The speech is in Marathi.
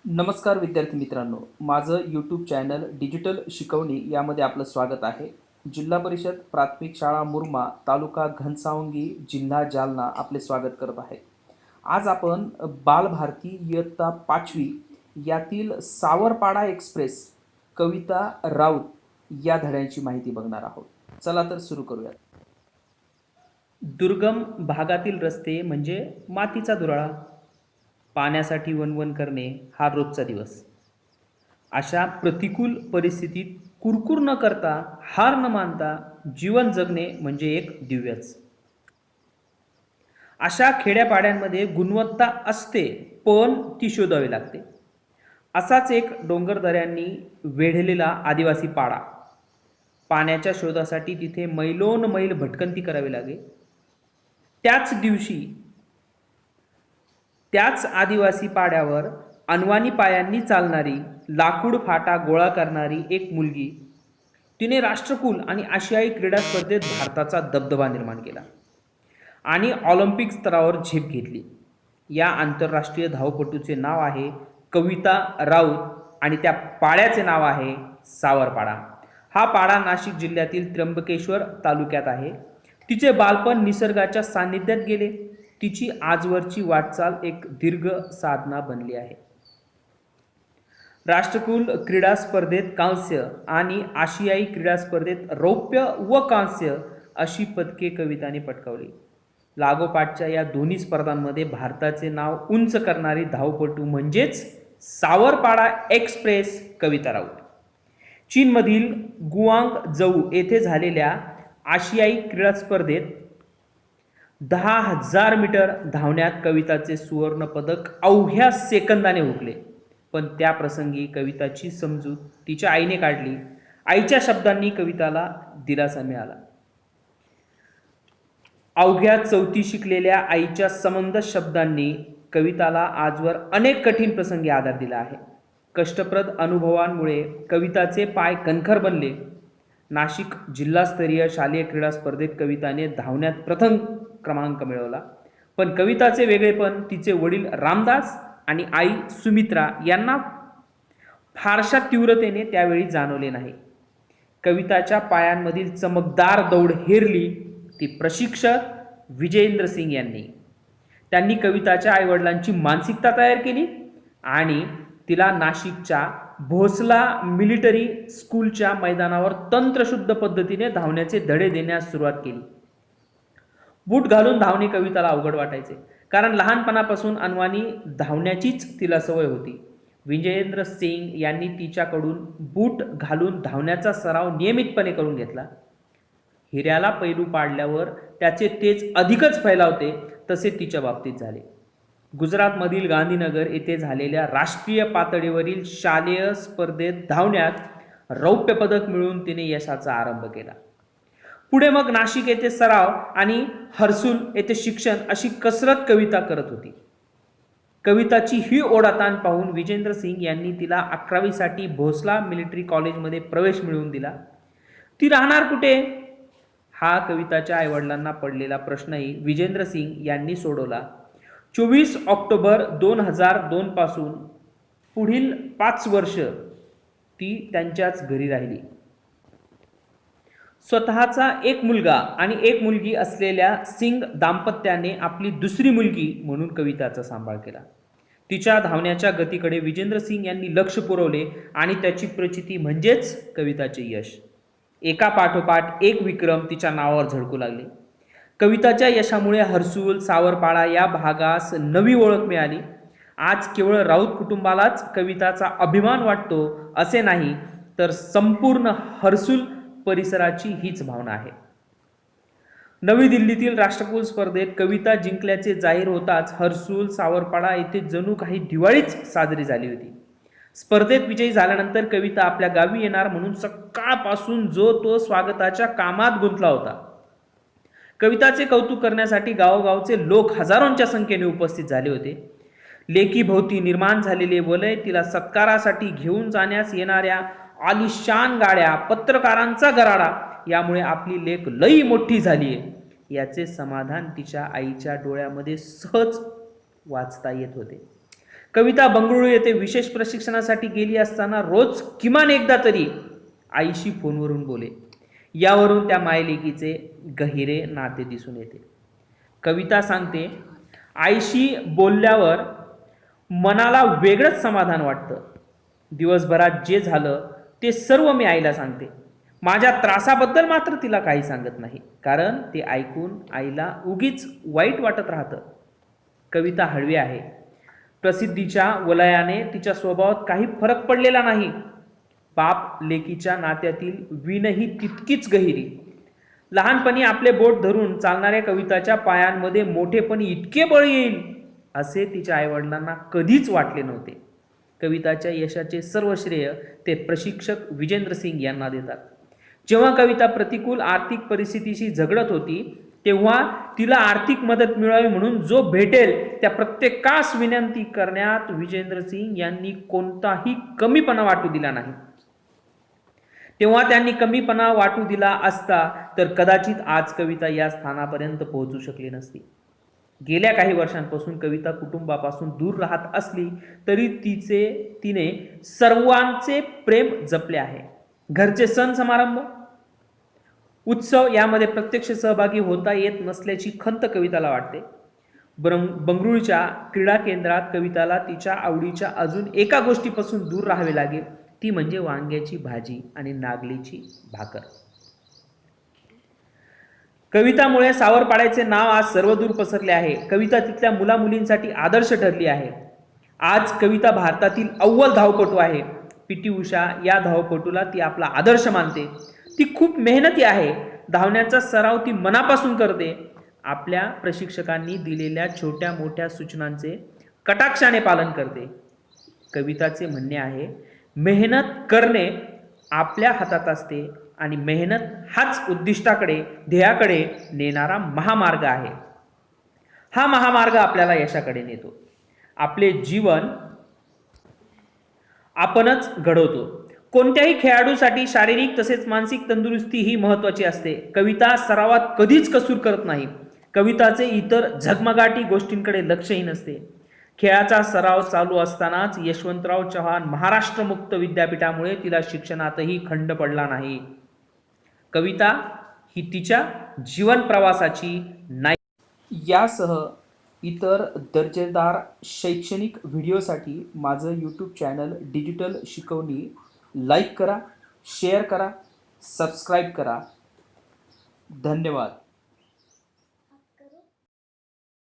नमस्कार विद्यार्थी मित्रांनो, माझं यूट्यूब चॅनल डिजिटल शिकवणी यामध्ये आपलं स्वागत आहे. जिल्हा परिषद प्राथमिक शाळा मुरमा, तालुका घनसावंगी, जिल्हा जालना आपले स्वागत करत आहे. आज आपण बालभारती इयत्ता 5वी यातील सावरपाडा एक्सप्रेस कविता राऊत या धड्यांची माहिती बघणार आहोत. चला तर सुरू करूयात. दुर्गम भागातील रस्ते म्हणजे मातीचा दुराळा. पाण्यासाठी वणवण करणे हा रोजचा दिवस. अशा प्रतिकूल परिस्थितीत कुरकुर न करता, हार न मानता जीवन जगणे म्हणजे एक दिव्यच. अशा खेड्यापाड्यांमध्ये गुणवत्ता असते, पण ती शोधावी लागते. असाच एक डोंगरदऱ्यांनी वेढलेला आदिवासी पाडा. पाण्याच्या शोधासाठी तिथे मैलोन मैल भटकंती करावी लागे. त्याच दिवशी त्याच आदिवासी पाड्यावर अनवाणी पायांनी चालणारी, लाकूड फाटा गोळा करणारी एक मुलगी, तिने राष्ट्रकुल आणि आशियाई क्रीडा स्पर्धेत भारताचा दबदबा निर्माण केला आणि ऑलिम्पिक स्तरावर झेप घेतली. या आंतरराष्ट्रीय धावपटूचे नाव आहे कविता राऊत आणि त्या पाड्याचे नाव आहे सावरपाडा. हा पाडा नाशिक जिल्ह्यातील त्र्यंबकेश्वर तालुक्यात आहे. तिचे बालपण निसर्गाच्या सान्निध्यात गेले. तिची आजवरची वाटचाल एक दीर्घ साधना बनली आहे. राष्ट्रकुल क्रीडा स्पर्धेत कांस्य आणि आशियाई क्रीडा स्पर्धेत रौप्य व कांस्य अशी पदके कविताने पटकावली. लागोपाठच्या या दोन्ही स्पर्धांमध्ये भारताचे नाव उंच करणारी धावपटू म्हणजेच सावरपाडा एक्सप्रेस कविता राऊत. चीनमधील गुआंगझू येथे झालेल्या आशियाई क्रीडा स्पर्धेत 10,000 मीटर धावण्यात कविताचे सुवर्ण पदक अवघ्या सेकंदाने हुकले. पण त्या प्रसंगी कविताची समजूत तिच्या आईने काढली. आईच्या शब्दांनी कविताला दिलासा मिळाला. अवघ्या 4थी शिकलेल्या आईच्या समंद शब्दांनी कविताला आजवर अनेक कठीण प्रसंगी आधार दिला आहे. कष्टप्रद अनुभवांमुळे कविताचे पाय कणखर बनले. नाशिक जिल्हास्तरीय शालेय क्रीडा स्पर्धेत कविताने धावण्यात प्रथम क्रमांक मिळवला. पण कविताचे वेगळेपण तिचे वडील रामदास आणि आई सुमित्रा यांना फारशा तीव्रतेने त्यावेळी जाणवले नाही. कविताच्या पायांमधील चमकदार दौड हेरली ती प्रशिक्षक विजेंद्र सिंग यांनी. त्यांनी कविताच्या आईवडिलांची मानसिकता तयार केली आणि तिला नाशिकच्या भोसला मिलिटरी स्कूलच्या मैदानावर तंत्रशुद्ध पद्धतीने धावण्याचे धडे देण्यास सुरुवात केली. बूट घालून धावणे कविताला अवघड वाटायचे, कारण लहानपणापासून अनवाणी धावण्याचीच तिला सवय होती. विजेंद्र सिंग यांनी तिच्याकडून बूट घालून धावण्याचा सराव नियमितपणे करून घेतला. हिऱ्याला पैलू पाडल्यावर त्याचे तेज अधिकच फैलावते, तसे तिच्या बाबतीत झाले. गुजरातमधील गांधीनगर येथे झालेल्या राष्ट्रीय पातळीवरील शालेय स्पर्धेत धावण्यात रौप्य पदक मिळवून तिने यशाचा आरंभ केला. पुढे मग नाशिक येथे सराव आणि हर्सुल येथे शिक्षण अशी कसरत कविता करत होती. कविताची ही ओढाताण पाहून विजेंद्र सिंग यांनी तिला 11वी भोसला मिलिटरी कॉलेजमध्ये प्रवेश मिळवून दिला. ती राहणार कुठे, हा कविताच्या आईवडिलांना पडलेला प्रश्नही विजेंद्र सिंग यांनी सोडवला. 24 ऑक्टोबर 2002 पासून पुढील 5 वर्ष ती त्यांच्याच घरी राहिली. स्वतःचा एक मुलगा आणि एक मुलगी असलेल्या सिंग दाम्पत्याने आपली दुसरी मुलगी म्हणून कविताचा सांभाळ केला. तिच्या धावण्याच्या गतीकडे विजेंद्र सिंग यांनी लक्ष पुरवले आणि त्याची प्रचिती म्हणजेच कविताचे यश. एका पाठोपाठ एक विक्रम तिच्या नावावर झळकू लागले. कविताच्या यशामुळे हर्सुल, सावरपाडा या भागास नवी ओळख मिळाली. आज केवळ राऊत कुटुंबालाच कविताचा अभिमान वाटतो असे नाही, तर संपूर्ण हर्सुल परिसराची हीच भावना आहे. नवी दिल्लीतील राष्ट्रकुल स्पर्धेत कविता जिंकल्याचे जाहीर होताच हर्सुल, सावरपाडा येथे जणू काही दिवाळीच साजरी झाली होती. स्पर्धेत विजयी झाल्यानंतर कविता आपल्या गावी येणार म्हणून सकाळपासून जो तो स्वागताच्या कामात गुंतला होता. कविताचे कौतुक करण्यासाठी गावोगावचे लोक हजारोंच्या संख्येने उपस्थित झाले होते. लेकीभोवती निर्माण झालेले वलय, तिला सत्कारासाठी घेऊन जाण्यास येणाऱ्या आलिशान गाड्या, पत्रकारांचा गराडा यामुळे आपली लेक लई मोठी झालीये याचे समाधान तिच्या आईच्या डोळ्यामध्ये सहज वाचता येत होते. कविता बंगळुरू येथे विशेष प्रशिक्षणासाठी गेली असताना रोज किमान एकदा तरी आईशी फोनवरून बोले. यावरून त्या मायलेकीचे गहिरे नाते दिसून येते. कविता सांगते, आईशी बोलल्यावर मनाला वेगळंच समाधान वाटतं. दिवसभरात जे झालं ते सर्व मी आईला सांगते. माझ्या त्रासाबद्दल मात्र तिला काही सांगत नाही, कारण ते ऐकून आईला उगीच वाईट वाटत राहतं. कविता हळवी आहे. प्रसिद्धीच्या वलयाने तिच्या स्वभावात काही फरक पडलेला नाही. बाप लेकीच्या नात्यातील वीणही तितकीच गहिरी. लहानपणी आपले बोट धरून चालणाऱ्या कविताच्या पायांमध्ये मोठेपणी इतके बळ येईल असे तिच्या आईवडिलांना कधीच वाटले नव्हते. कविताच्या यशाचे सर्व श्रेय ते प्रशिक्षक विजेंद्र सिंग यांना देतात. जेव्हा कविता प्रतिकूल आर्थिक परिस्थितीशी झगडत होती, तेव्हा तिला आर्थिक मदत मिळावी म्हणून जो भेटेल त्या प्रत्येकास विनंती करण्यात विजेंद्र सिंग यांनी कोणताही कमीपणा वाटू दिला नाही. तेव्हा त्यांनी कमीपणा वाटू दिला असता तर कदाचित आज कविता या स्थानापर्यंत पोहोचू शकली नसती. गेल्या काही वर्षांपासून कविता कुटुंबापासून दूर राहत असली तरी तिने सर्वांचे प्रेम जपले आहे. घरचे सण समारंभ, उत्सव यामध्ये प्रत्यक्ष सहभागी होता येत नसल्याची खंत कविताला वाटते. बंगळुरूच्या क्रीडा केंद्रात कविताला तिच्या आवडीच्या अजून एका गोष्टीपासून दूर राहावे लागेल, ती म्हणजे वांग्याची भाजी आणि नागलीची भाकर. कवितामुळे सावरपाड्याचे नाव आज सर्वदूर पसरले आहे. कविता तिथल्या मुलामुलींसाठी आदर्श ठरली आहे. आज कविता भारतातील अव्वल धावपटू आहे. पी.टी. उषा या धावपटूला ती आपला आदर्श मानते. ती खूप मेहनती आहे. धावण्याचा सराव ती मनापासून करते. आपल्या प्रशिक्षकांनी दिलेल्या छोट्या मोठ्या सूचनांचे कटाक्षाने पालन करते. कविताचे म्हणणे आहे, मेहनत करणे आपल्या हातात असते आणि मेहनत हाच उद्दिष्टाकडे, ध्येयाकडे नेणारा महामार्ग आहे. हा महामार्ग आपल्याला यशाकडे नेतो. आपले जीवन आपणच घडवतो. कोणत्याही खेळाडूसाठी शारीरिक तसेच मानसिक तंदुरुस्ती ही महत्त्वाची असते. कविता सरावात कधीच कसूर करत नाही. कविताचे इतर झगमगाटी गोष्टींकडे लक्षही नसते. खेळाचा सराव चालू असतानाच यशवंतराव चव्हाण महाराष्ट्र मुक्त विद्यापीठामुळे तिला शिक्षणातही खंड पडला नाही. कविता ही तिच्या जीवन प्रवासाची यासह इतर दर्जेदार शैक्षणिक व्हिडिओसाठी माझं यूट्यूब चॅनल डिजिटल शिकवणी लाईक करा, शेअर करा, सबस्क्राईब करा. धन्यवाद.